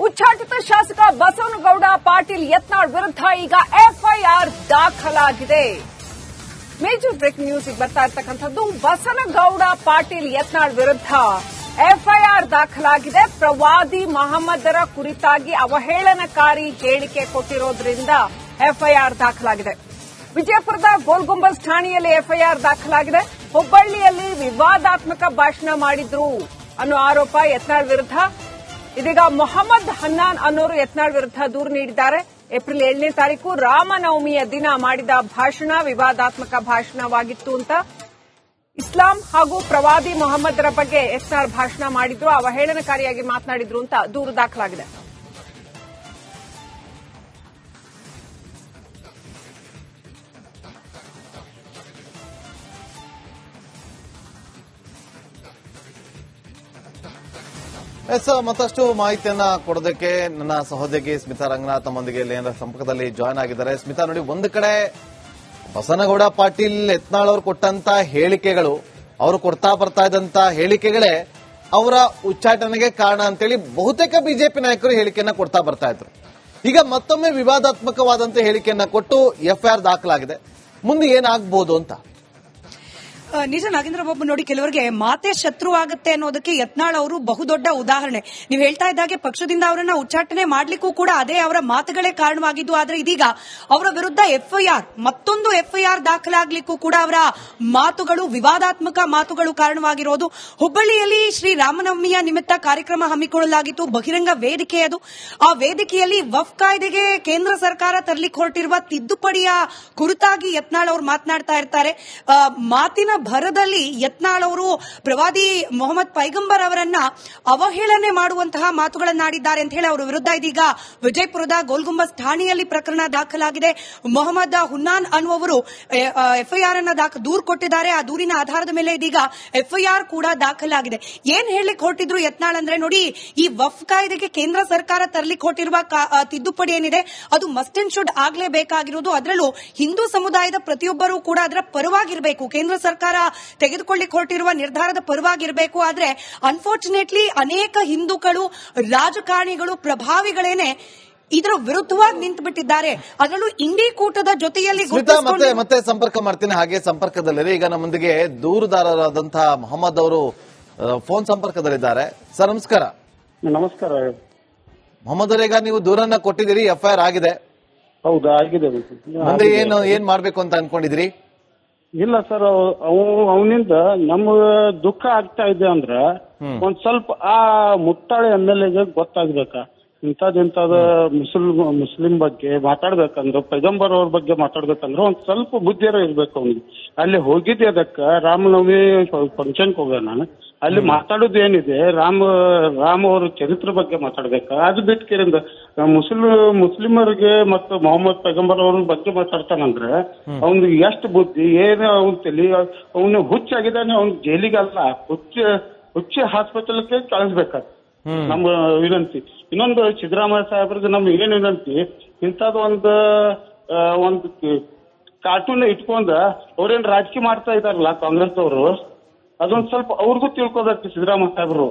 ಉಚ್ಚಾಟಿತ ಶಾಸಕ ಬಸವನಗೌಡ ಪಾಟೀಲ್ ಯತ್ನಾಳ್ ವಿರುದ್ಧ ಈಗ ಎಫ್ಐಆರ್ ದಾಖಲಾಗಿದೆ. ಮೇಜರ್ ಬ್ರೇಕಿಂಗ್ ನ್ಯೂಸ್ ಬರ್ತಾ ಇರ್ತಕ್ಕಂಥದ್ದು. ಬಸವನಗೌಡ ಪಾಟೀಲ್ ಯತ್ನಾಳ್ ವಿರುದ್ಧ ಎಫ್ಐಆರ್ ದಾಖಲಾಗಿದೆ. ಪ್ರವಾದಿ ಮಹಮ್ಮದರ ಕುರಿತಾಗಿ ಅವಹೇಳನಕಾರಿ ಹೇಳಿಕೆ ಕೊಟ್ಟಿರೋದ್ರಿಂದ ಎಫ್ಐಆರ್ ದಾಖಲಾಗಿದೆ. ವಿಜಯಪುರದ ಗೋಲ್ ಗುಂಬಜ್ ಠಾಣೆಯಲ್ಲಿ ಎಫ್ಐಆರ್ ದಾಖಲಾಗಿದೆ. ಹುಬ್ಬಳ್ಳಿಯಲ್ಲಿ ವಿವಾದಾತ್ಮಕ ಭಾಷಣ ಮಾಡಿದ್ರು ಅನ್ನೋ ಆರೋಪ ಯತ್ನಾಳ್ ವಿರುದ್ಧ. ಇದೀಗ ಮೊಹಮ್ಮದ್ ಹನ್ನಾನ್ ಅನ್ನೋರು ಯತ್ನಾಳ್ ವಿರುದ್ಧ ದೂರು ನೀಡಿದ್ದಾರೆ. ಏಪ್ರಿಲ್ 7ನೇ ತಾರೀಕು ರಾಮನವಮಿಯ ದಿನ ಮಾಡಿದ ಭಾಷಣ ವಿವಾದಾತ್ಮಕ ಭಾಷಣವಾಗಿತ್ತು ಅಂತ. ಇಸ್ಲಾಂ ಹಾಗೂ ಪ್ರವಾದಿ ಮೊಹಮ್ಮದರ ಬಗ್ಗೆ ಯತ್ನಾಳ್ ಭಾಷಣ ಮಾಡಿದ್ರು, ಅವಹೇಳನಕಾರಿಯಾಗಿ ಮಾತನಾಡಿದ್ರು ಅಂತ ದೂರು ದಾಖಲಾಗಿದೆ. ಮತ್ತಷ್ಟು ಮಾಹಿತಿಯನ್ನ ಕೊಡೋದಕ್ಕೆ ನನ್ನ ಸಹೋದರಿ ಸ್ಮಿತಾ ರಂಗನಾಥ್ ನಮ್ಮೊಂದಿಗೆ ಸಂಪರ್ಕದಲ್ಲಿ ಜಾಯ್ನ್ ಆಗಿದ್ದಾರೆ. ಸ್ಮಿತಾ, ನೋಡಿ, ಒಂದು ಕಡೆ ಬಸವನಗೌಡ ಪಾಟೀಲ್ ಯತ್ನಾಳ್ ಅವರು ಕೊಟ್ಟಂತ ಹೇಳಿಕೆಗಳು, ಅವರು ಕೊಡ್ತಾ ಬರ್ತಾ ಇದ್ದಂತ ಹೇಳಿಕೆಗಳೇ ಅವರ ಉಚ್ಚಾಟನೆಗೆ ಕಾರಣ ಅಂತೇಳಿ ಬಹುತೇಕ ಬಿಜೆಪಿ ನಾಯಕರು ಹೇಳಿಕೆಯನ್ನ ಕೊಡ್ತಾ ಬರ್ತಾ ಇದ್ರು. ಈಗ ಮತ್ತೊಮ್ಮೆ ವಿವಾದಾತ್ಮಕವಾದಂತ ಹೇಳಿಕೆಯನ್ನ ಕೊಟ್ಟು ಎಫ್ಐಆರ್ ದಾಖಲಾಗಿದೆ. ಮುಂದೆ ಏನಾಗಬಹುದು ಅಂತ? ನಿಜ ನಾಗೇಂದ್ರ ಬಾಬು, ನೋಡಿ, ಕೆಲವರಿಗೆ ಮಾತೆ ಶತ್ರುವಾಗುತ್ತೆ ಅನ್ನೋದಕ್ಕೆ ಯತ್ನಾಳ್ ಅವರು ಬಹುದೊಡ್ಡ ಉದಾಹರಣೆ. ನೀವು ಹೇಳ್ತಾ ಇದ್ದಾಗೆ ಪಕ್ಷದಿಂದ ಅವರನ್ನ ಉಚ್ಚಾಟನೆ ಮಾಡ್ಲಿಕ್ಕೂ ಕೂಡ ಅದೇ ಅವರ ಮಾತುಗಳೇ ಕಾರಣವಾಗಿದ್ದು. ಆದ್ರೆ ಇದೀಗ ಅವರ ವಿರುದ್ಧ ಮತ್ತೊಂದು ಎಫ್ಐಆರ್ ದಾಖಲಾಗ್ಲಿಕ್ಕೂ ಕೂಡ ಅವರ ಮಾತುಗಳು, ವಿವಾದಾತ್ಮಕ ಮಾತುಗಳು ಕಾರಣವಾಗಿರೋದು. ಹುಬ್ಬಳ್ಳಿಯಲ್ಲಿ ಶ್ರೀ ರಾಮನವಮಿಯ ನಿಮಿತ್ತ ಕಾರ್ಯಕ್ರಮ ಹಮ್ಮಿಕೊಳ್ಳಲಾಗಿತ್ತು, ಬಹಿರಂಗ ವೇದಿಕೆ ಅದು. ಆ ವೇದಿಕೆಯಲ್ಲಿ ವಫ್ ಕಾಯ್ದೆಗೆ ಕೇಂದ್ರ ಸರ್ಕಾರ ತರಲಿಕ್ಕೆ ಹೊರಟಿರುವ ತಿದ್ದುಪಡಿಯ ಕುರಿತಾಗಿ ಯತ್ನಾಳ್ ಅವರು ಮಾತನಾಡ್ತಾ ಇರ್ತಾರೆ. ಮಾತಿನ ಭರದಲ್ಲಿ ಯತ್ನಾಳ್ ಅವರು ಪ್ರವಾದಿ ಮೊಹಮ್ಮದ್ ಪೈಗಂಬರ್ ಅವರನ್ನ ಅವಹೇಳನೆ ಮಾಡುವಂತಹ ಮಾತುಗಳನ್ನಾಡಿದ್ದಾರೆ ಅಂತ ಹೇಳಿ ಅವರ ವಿರುದ್ಧ ಇದೀಗ ವಿಜಯಪುರದ ಗೋಲ್ ಗುಂಬಜ್ ಠಾಣೆಯಲ್ಲಿ ಪ್ರಕರಣ ದಾಖಲಾಗಿದೆ. ಮೊಹಮ್ಮದ್ ಹುನ್ನಾನ್ ಅನ್ನುವರು ಎಫ್ಐಆರ್ ಅನ್ನ ದೂರು ಕೊಟ್ಟಿದ್ದಾರೆ. ಆ ದೂರಿನ ಆಧಾರದ ಮೇಲೆ ಇದೀಗ ಎಫ್ಐಆರ್ ಕೂಡ ದಾಖಲಾಗಿದೆ. ಏನ್ ಹೇಳಲಿಕ್ಕೆ ಹೊರಟಿದ್ರು ಯತ್ನಾಳ್ ಅಂದ್ರೆ, ನೋಡಿ, ಈ ವಫ್ ಕಾಯ್ದೆಗೆ ಕೇಂದ್ರ ಸರ್ಕಾರ ತರಲಿಕ್ಕೆ ಹೊರಟಿರುವ ತಿದ್ದುಪಡಿ ಏನಿದೆ ಅದು ಮಸ್ಟ್ ಅಂಡ್ ಶುಡ್ ಆಗ್ಲೇಬೇಕಾಗಿರೋದು. ಅದರಲ್ಲೂ ಹಿಂದೂ ಸಮುದಾಯದ ಪ್ರತಿಯೊಬ್ಬರೂ ಕೂಡ ಅದರ ಪರವಾಗಿರಬೇಕು, ಕೇಂದ್ರ ಸರ್ಕಾರ ತೆಗೆದುಕೊಳ್ಳಿಕ್ಕೆ ಹೊರಟಿರುವ ನಿರ್ಧಾರದ ಪರವಾಗಿರಬೇಕು. ಆದ್ರೆ ಅನ್ಫಾರ್ಚುನೇಟ್ಲಿ ಅನೇಕ ಹಿಂದೂಗಳು, ರಾಜಕಾರಣಿಗಳು, ಪ್ರಭಾವಿಗಳೇನೆ ಇದರ ವಿರುದ್ಧವಾಗಿ ನಿಂತು ಬಿಟ್ಟಿದ್ದಾರೆ. ಅದರಲ್ಲೂ ಇಂಡಿ ಕೂಟದ ಜೊತೆಯಲ್ಲಿ ಮತ್ತೆ ಸಂಪರ್ಕ ಮಾಡ್ತೀನಿ. ಹಾಗೆ ಸಂಪರ್ಕದಲ್ಲಿದೆ ಈಗ ನಮ್ಮೊಂದಿಗೆ ದೂರುದಾರರಾದಂತಹ ಮೊಹಮ್ಮದ್ ಅವರು ಫೋನ್ ಸಂಪರ್ಕದಲ್ಲಿದ್ದಾರೆ. ಸರ್, ನಮಸ್ಕಾರ. ನಮಸ್ಕಾರ ಮೊಹಮ್ಮದ್ ಅವರೀಗ ನೀವು ದೂರನ್ನ ಕೊಟ್ಟಿದ್ದೀರಿ, ಎಫ್ಐಆರ್ ಆಗಿದೆ. ಹೌದಾ? ಆಗಿದೆ. ಮುಂದೆ ಏನ್ ಮಾಡ್ಬೇಕು ಅಂತ ಅನ್ಕೊಂಡಿದ್ರಿ? ಇಲ್ಲ ಸರ್, ಅವನಿಂದ ನಮ್ಗ ದುಃಖ ಆಗ್ತಾ ಇದೆ ಅಂದ್ರ ಒಂದ್ ಸ್ವಲ್ಪ ಆ ಮುಟ್ಟಾಳೆ MLA ಗೊತ್ತಾಗ್ಬೇಕ. ಇಂಥದ್ ಮುಸ್ಲಿಂ ಬಗ್ಗೆ ಮಾತಾಡ್ಬೇಕಂದ್ರ, ಪೈಗಂಬರ್ ಅವ್ರ ಬಗ್ಗೆ ಮಾತಾಡ್ಬೇಕಂದ್ರ ಒಂದ್ ಸ್ವಲ್ಪ ಬುದ್ಧಿಯರ ಇರ್ಬೇಕು ಅವ್ನಿಗೆ. ಅಲ್ಲಿ ಹೋಗಿದ್ದೆ ಅದಕ್ಕ ರಾಮನವಮಿ ಫಂಕ್ಷನ್ಗೆ ಹೋಗ ನಾನು. ಅಲ್ಲಿ ಮಾತಾಡೋದು ಏನಿದೆ, ರಾಮ ಅವ್ರ ಚರಿತ್ರೆ ಬಗ್ಗೆ ಮಾತಾಡ್ಬೇಕ. ಅದು ಬಿಟ್ಕಿರಿಂದ ಮುಸ್ಲಿಮರಿಗೆ ಮತ್ತು ಮೊಹಮ್ಮದ್ ಪೈಗಂಬರ್ ಅವ್ರ ಬಗ್ಗೆ ಮಾತಾಡ್ತಾನಂದ್ರ ಅವ್ನಿಗೆ ಎಷ್ಟು ಬುದ್ಧಿ, ಏನು ಅವ್ನ ತಲಿ, ಅವ್ನು ಹುಚ್ಚಾಗಿದ್ದಾನೆ. ಅವ್ನ ಜೈಲಿಗಲ್ಲ, ಹುಚ್ಚ ಹಾಸ್ಪಿಟಲ್ಗೆ ಕಳಿಸ್ಬೇಕಾದ ನಮ್ ವಿನಂತಿ. ಇನ್ನೊಂದು ಸಿದ್ದರಾಮಯ್ಯ ಸಾಹೇಬ್ರಿಗೆ ನಮ್ ಏನ್ ವಿನಂತಿ, ಇಂಥದ್ದು ಒಂದು ಕಾರ್ಟೂನ್ ಇಟ್ಕೊಂಡ ಅವ್ರೇನ್ ರಾಜಕೀಯ ಮಾಡ್ತಾ ಇದಾರಲ್ಲ ಕಾಂಗ್ರೆಸ್ ಅವರು, ಅದೊಂದ್ ಸ್ವಲ್ಪ ಅವ್ರಿಗೂ ತಿಳ್ಕೊಬೇಕು ಸಿದ್ದರಾಮಯ್ಯ ಸಾಹೇಬ್ರು.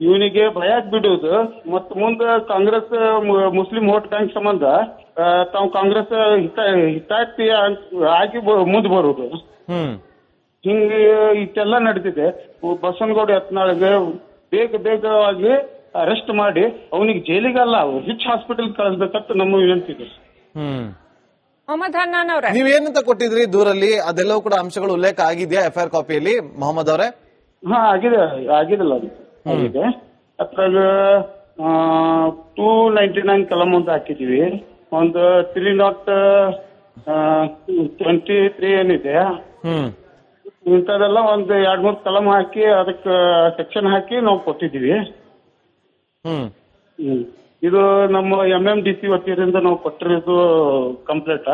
ಇವನಿಗೆ ಭಯ ಬಿಡುವುದು ಮತ್ತು ಮುಂದೆ ಕಾಂಗ್ರೆಸ್ ಮುಸ್ಲಿಂ ವೋಟ್ ಬ್ಯಾಂಕ್ ಸಂಬಂಧ ತಾವು ಕಾಂಗ್ರೆಸ್ ಹಿತಾಯತಿ ಆಗಿ ಮುಂದೆ ಬರುವುದು. ಹಿಂಗೆ ಇಷ್ಟೆಲ್ಲ ನಡೆದಿದೆ. ಬಸವನಗೌಡ ಯತ್ನಾಳ್ಗೆ ಬೇಗವಾಗಿ ಅರೆಸ್ಟ್ ಮಾಡಿ ಅವನಿಗೆ ಜೈಲಿಗಲ್ಲ, ರಿಚ್ ಹಾಸ್ಪಿಟಲ್ ಕಳಿಸ್ಬೇಕಂತ ನಮ್ಮ ವಿನಂತಿ ಇದೆ. ಮೊಹಮ್ಮದ್ ಹನ್ನಾನ್ ಅವರೇ, ನೀವೇನಂತ ಕೊಟ್ಟಿದ್ರಿ ದೂರಲ್ಲಿ? ಅದೆಲ್ಲವೂ ಕೂಡ ಅಂಶಗಳು ಉಲ್ಲೇಖ ಆಗಿದೆಯಾ ಎಫ್ಐಆರ್ ಕಾಪಿಯಲ್ಲಿ ಮೊಹಮ್ಮದ್ ಅವರೇ? ಹಾ, ಆಗಿದಲ್ಲ, ಅದು ಆಗಿದೆ. ಅದ್ರಾಗ 299 ಕಲಂ ಅಂತ ಹಾಕಿದೀವಿ. ಒಂದು 323 ಏನಿದೆ ಇಂಥದೆಲ್ಲ ಒಂದು 2-3 ಕಲಂ ಹಾಕಿ ಅದಕ್ಕೆ ಸೆಕ್ಷನ್ ಹಾಕಿ ನಾವು ಕೊಟ್ಟಿದ್ದೀವಿ. ಇದು ನಮ್ಮ MMDC ವತಿಯಿಂದ ನಾವು ಕೊಟ್ಟಿರೋದು ಕಂಪ್ಲೇಂಟ್.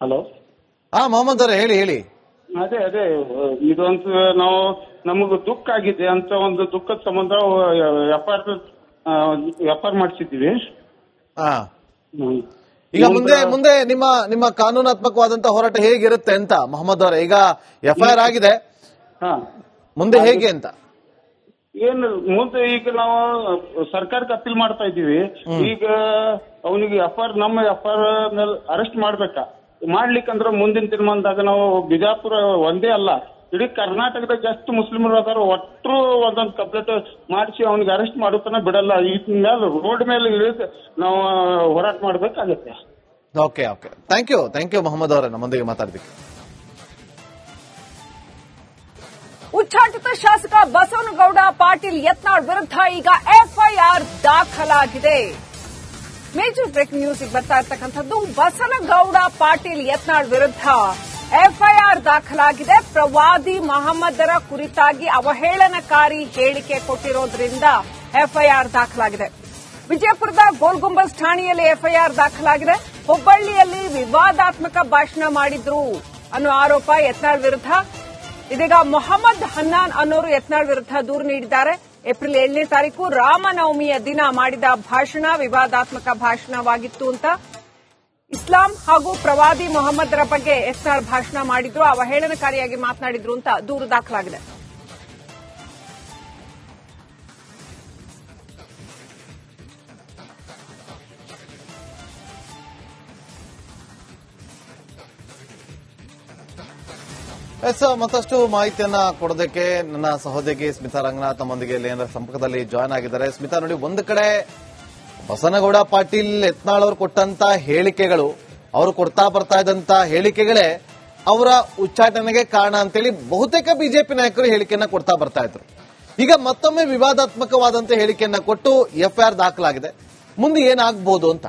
ಹಲೋ, ಮೊಹಮ್ಮದ್ ಅವರೇ ಹೇಳಿ. ಅದೇ ಇದೊಂದು ನಮಗ ದುಃಖ ಆಗಿದೆ ಅಂತ ಒಂದು ದುಃಖದ ಸಂಬಂಧ ವ್ಯಾಪಾರ ಮಾಡಿಸಿದ್ದೀವಿ. ಈಗ ಮುಂದೆ ನಿಮ್ಮ ಕಾನೂನಾತ್ಮಕವಾದಂತಹ ಹೋರಾಟ ಹೇಗಿರುತ್ತೆ ಅಂತ ಮೊಹಮ್ಮದ್ ಅವರೇ, ಈಗ ಎಫ್ಐಆರ್ ಆಗಿದೆ, ಹಾ ಮುಂದೆ ಹೇಗೆ ಅಂತ? ಏನು ಮುಂದೆ ಈಗ ನಾವು ಸರ್ಕಾರಕ್ಕೆ ಅಪೀಲ್ ಮಾಡ್ತಾ ಇದ್ದೀವಿ. ಈಗ ಅವನಿಗೆ ನಮ್ಮ ಎಫ್ಐಆರ್ ಮೇಲೆ ಅರೆಸ್ಟ್ ಮಾಡ್ಬೇಕಾ? ಮಾಡ್ಲಿಕ್ಕಂದ್ರೆ ಮುಂದಿನ ತೀರ್ಮಾನದಾಗ ನಾವು ಬಿಜಾಪುರ ಒಂದೇ ಅಲ್ಲ, ಇಡೀ ಕರ್ನಾಟಕದಾಗ ಎಷ್ಟು ಮುಸ್ಲಿಮರು ಅದಾರ ಒಟ್ಟರು ಒಂದೊಂದು ಕಂಪ್ಲೇಂಟ್ ಮಾಡಿಸಿ ಅವನಿಗೆ ಅರೆಸ್ಟ್ ಮಾಡೋತನ ಬಿಡಲ್ಲ. ಈ ಮೇಲೆ ರೋಡ್ ಮೇಲೆ ಇಳಿದು ನಾವು ಹೋರಾಟ ಮಾಡ್ಬೇಕಾಗತ್ತೆ. ಓಕೆ ಥ್ಯಾಂಕ್ ಯು ಮೊಹಮ್ಮದ್ ಅವರೇ ನಮ್ಮೊಂದಿಗೆ ಮಾತಾಡ್ಬೇಕು. ಉಚ್ಚಾಟಿತ ಶಾಸಕ ಬಸವನಗೌಡ ಪಾಟೀಲ್ ಯತ್ನಾಳ್ ವಿರುದ್ಧ ಈಗ ಎಫ್ಐಆರ್ ದಾಖಲಾಗಿದೆ. ಮೇಜರ್ ಬ್ರೇಕಿಂಗ್ ನ್ಯೂಸ್ ಬರ್ತಾ ಇರ್ತಕ್ಕಂಥದ್ದು. ಬಸವನಗೌಡ ಪಾಟೀಲ್ ಯತ್ನಾಳ್ ವಿರುದ್ಧ ಎಫ್ಐಆರ್ ದಾಖಲಾಗಿದೆ. ಪ್ರವಾದಿ ಮಹಮ್ಮದರ ಕುರಿತಾಗಿ ಅವಹೇಳನಕಾರಿ ಹೇಳಿಕೆ ಕೊಟ್ಟಿರೋದ್ರಿಂದ ಎಫ್ಐಆರ್ ದಾಖಲಾಗಿದೆ. ವಿಜಯಪುರದ ಗೋಲ್ ಗುಂಬಜ್ ಠಾಣೆಯಲ್ಲಿ ಎಫ್ಐಆರ್ ದಾಖಲಾಗಿದೆ. ಹುಬ್ಬಳ್ಳಿಯಲ್ಲಿ ವಿವಾದಾತ್ಮಕ ಭಾಷಣ ಮಾಡಿದ್ರು ಅನ್ನೋ ಆರೋಪ ಯತ್ನಾಳ್ ವಿರುದ್ಧ. ಇದೀಗ ಮೊಹಮ್ಮದ್ ಹನ್ನಾನ್ ಅನ್ನೋರು ಯತ್ನಾಳ್ ವಿರುದ್ಧ ದೂರು ನೀಡಿದ್ದಾರೆ. ಏಪ್ರಿಲ್ 7ನೇ ತಾರೀಕು ರಾಮನವಮಿಯ ದಿನ ಮಾಡಿದ ಭಾಷಣ ವಿವಾದಾತ್ಮಕ ಭಾಷಣವಾಗಿತ್ತು ಅಂತ. ಇಸ್ಲಾಂ ಹಾಗೂ ಪ್ರವಾದಿ ಮೊಹಮ್ಮದರ ಬಗ್ಗೆ ಯತ್ನಾಳ್ ಭಾಷಣ ಮಾಡಿದ್ರು, ಅವಹೇಳನಕಾರಿಯಾಗಿ ಮಾತನಾಡಿದ್ರು ಅಂತ ದೂರು ದಾಖಲಾಗಿದೆ. ಮತ್ತಷ್ಟು ಮಾಹಿತಿಯನ್ನ ಕೊಡೋದಕ್ಕೆ ನನ್ನ ಸಹೋದರಿ ಸ್ಮಿತಾ ರಂಗನಾಥ್ ನಮ್ಮೊಂದಿಗೆ ಸಂಪರ್ಕದಲ್ಲಿ ಜಾಯ್ನ್ ಆಗಿದ್ದಾರೆ. ಸ್ಮಿತಾ, ನೋಡಿ, ಒಂದು ಕಡೆ ಬಸನಗೌಡ ಪಾಟೀಲ್ ಯತ್ನಾಳ್ ಅವರು ಕೊಟ್ಟಂತ ಹೇಳಿಕೆಗಳು, ಅವರು ಕೊಡ್ತಾ ಬರ್ತಾ ಇದ್ದಂತ ಹೇಳಿಕೆಗಳೇ ಅವರ ಉಚ್ಚಾಟನೆಗೆ ಕಾರಣ ಅಂತೇಳಿ ಬಹುತೇಕ ಬಿಜೆಪಿ ನಾಯಕರು ಹೇಳಿಕೆಯನ್ನ ಕೊಡ್ತಾ ಬರ್ತಾ ಇದ್ರು. ಈಗ ಮತ್ತೊಮ್ಮೆ ವಿವಾದಾತ್ಮಕವಾದಂತ ಹೇಳಿಕೆಯನ್ನ ಕೊಟ್ಟು ಎಫ್ಐಆರ್ ದಾಖಲಾಗಿದೆ. ಮುಂದೆ ಏನಾಗಬಹುದು ಅಂತ?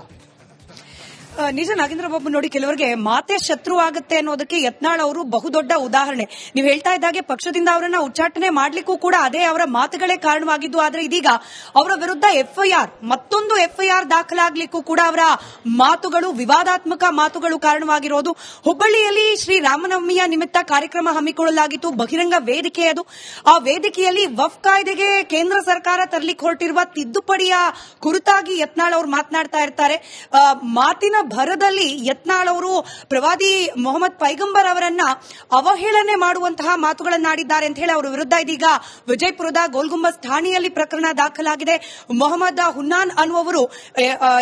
ನಿಜ ನಾಗೇಂದ್ರ ಬಾಬು, ನೋಡಿ, ಕೆಲವರಿಗೆ ಮಾತೆ ಶತ್ರು ಆಗುತ್ತೆ ಅನ್ನೋದಕ್ಕೆ ಯತ್ನಾಳ್ ಅವರು ಬಹುದೊಡ್ಡ ಉದಾಹರಣೆ. ನೀವು ಹೇಳ್ತಾ ಇದ್ದಾಗೆ ಪಕ್ಷದಿಂದ ಅವರನ್ನ ಉಚ್ಚಾಟನೆ ಮಾಡ್ಲಿಕ್ಕೂ ಕೂಡ ಅದೇ ಅವರ ಮಾತುಗಳೇ ಕಾರಣವಾಗಿದ್ದು. ಆದ್ರೆ ಇದೀಗ ಅವರ ವಿರುದ್ಧ ಮತ್ತೊಂದು ಎಫ್ಐಆರ್ ದಾಖಲಾಗ್ಲಿಕ್ಕೂ ಕೂಡ ಅವರ ಮಾತುಗಳು, ವಿವಾದಾತ್ಮಕ ಮಾತುಗಳು ಕಾರಣವಾಗಿರೋದು. ಹುಬ್ಬಳ್ಳಿಯಲ್ಲಿ ಶ್ರೀ ರಾಮನವಮಿಯ ನಿಮಿತ್ತ ಕಾರ್ಯಕ್ರಮ ಹಮ್ಮಿಕೊಳ್ಳಲಾಗಿತ್ತು, ಬಹಿರಂಗ ವೇದಿಕೆ ಅದು. ಆ ವೇದಿಕೆಯಲ್ಲಿ ವಫ್ ಕಾಯ್ದೆಗೆ ಕೇಂದ್ರ ಸರ್ಕಾರ ತರಲಿಕ್ಕೆ ಹೊರಟಿರುವ ತಿದ್ದುಪಡಿಯ ಕುರಿತಾಗಿ ಯತ್ನಾಳ್ ಅವರು ಮಾತನಾಡ್ತಾ ಇರ್ತಾರೆ. ಮಾತಿನ ಭರದಲ್ಲಿ ಯತ್ನಾಳ್ ಅವರು ಪ್ರವಾದಿ ಮೊಹಮ್ಮದ್ ಪೈಗಂಬರ್ ಅವರನ್ನ ಅವಹೇಳನೆ ಮಾಡುವಂತಹ ಮಾತುಗಳನ್ನಾಡಿದ್ದಾರೆ ಅಂತ ಹೇಳಿ ಅವರ ವಿರುದ್ಧ ಇದೀಗ ವಿಜಯಪುರದ ಗೋಲ್ ಗುಂಬಜ್ ಠಾಣೆಯಲ್ಲಿ ಪ್ರಕರಣ ದಾಖಲಾಗಿದೆ. ಮೊಹಮ್ಮದ್ ಹುನ್ನಾನ್ ಅನ್ನುವರು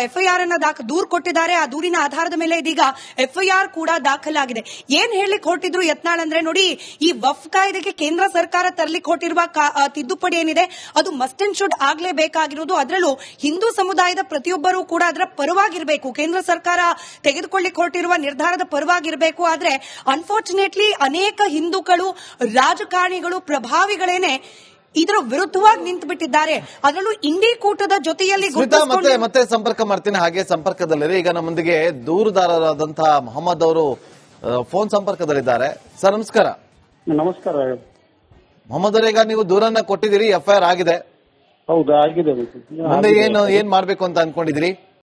ಎಫ್ಐಆರ್ ಅನ್ನ ದೂರು ಕೊಟ್ಟಿದ್ದಾರೆ. ಆ ದೂರಿನ ಆಧಾರದ ಮೇಲೆ ಇದೀಗ ಎಫ್ಐಆರ್ ಕೂಡ ದಾಖಲಾಗಿದೆ. ಏನ್ ಹೇಳಲಿಕ್ಕೆ ಹೊರಟಿದ್ರು ಯತ್ನಾಳ್ ಅಂದ್ರೆ, ನೋಡಿ, ಈ ವಫ್ ಕಾಯ್ದೆಗೆ ಕೇಂದ್ರ ಸರ್ಕಾರ ತರಲಿಕ್ಕೆ ಹೊರಟಿರುವ ತಿದ್ದುಪಡಿ ಏನಿದೆ ಅದು ಮಸ್ಟ್ ಅಂಡ್ ಶುಡ್ ಆಗ್ಲೇಬೇಕಾಗಿರೋದು. ಅದರಲ್ಲೂ ಹಿಂದೂ ಸಮುದಾಯದ ಪ್ರತಿಯೊಬ್ಬರೂ ಕೂಡ ಅದರ ಪರವಾಗಿರಬೇಕು, ಕೇಂದ್ರ ಸರ್ಕಾರ ತೆಗೆದುಕೊಳ್ಳಿಕ್ಕೆ ಹೊರಟಿರುವ ನಿರ್ಧಾರದ ಪರವಾಗಿರಬೇಕು. ಆದ್ರೆ ಅನ್ಫಾರ್ಚುನೇಟ್ಲಿ ಅನೇಕ ಹಿಂದೂಗಳು, ರಾಜಕಾರಣಿಗಳು, ಪ್ರಭಾವಿಗಳೇನೆ ಇದರ ವಿರುದ್ಧವಾಗಿ ನಿಂತು ಬಿಟ್ಟಿದ್ದಾರೆ. ಅದರಲ್ಲೂ ಇಂಡಿ ಕೂಟದ ಜೊತೆಯಲ್ಲಿ ಮತ್ತೆ ಸಂಪರ್ಕ ಮಾಡ್ತೀನಿ. ಹಾಗೆ ಸಂಪರ್ಕದಲ್ಲಿದೆ ಈಗ ನಮ್ಮೊಂದಿಗೆ ದೂರುದಾರರಾದಂತಹ ಮೊಹಮ್ಮದ್ ಅವರು ಫೋನ್ ಸಂಪರ್ಕದಲ್ಲಿದ್ದಾರೆ. ಸರ್, ನಮಸ್ಕಾರ. ನಮಸ್ಕಾರ ಮೊಹಮ್ಮದ್ ಅವರೇ, ಈಗ ನೀವು ದೂರನ್ನ ಕೊಟ್ಟಿದ್ದೀರಿ, ಎಫ್ಐಆರ್ ಆಗಿದೆ. ಹೌದಾ? ಆಗಿದೆ. ಮುಂದೆ ಏನ್ ಮಾಡ್ಬೇಕು ಅಂತ ಅನ್ಕೊಂಡಿದ್ದೀರಿ?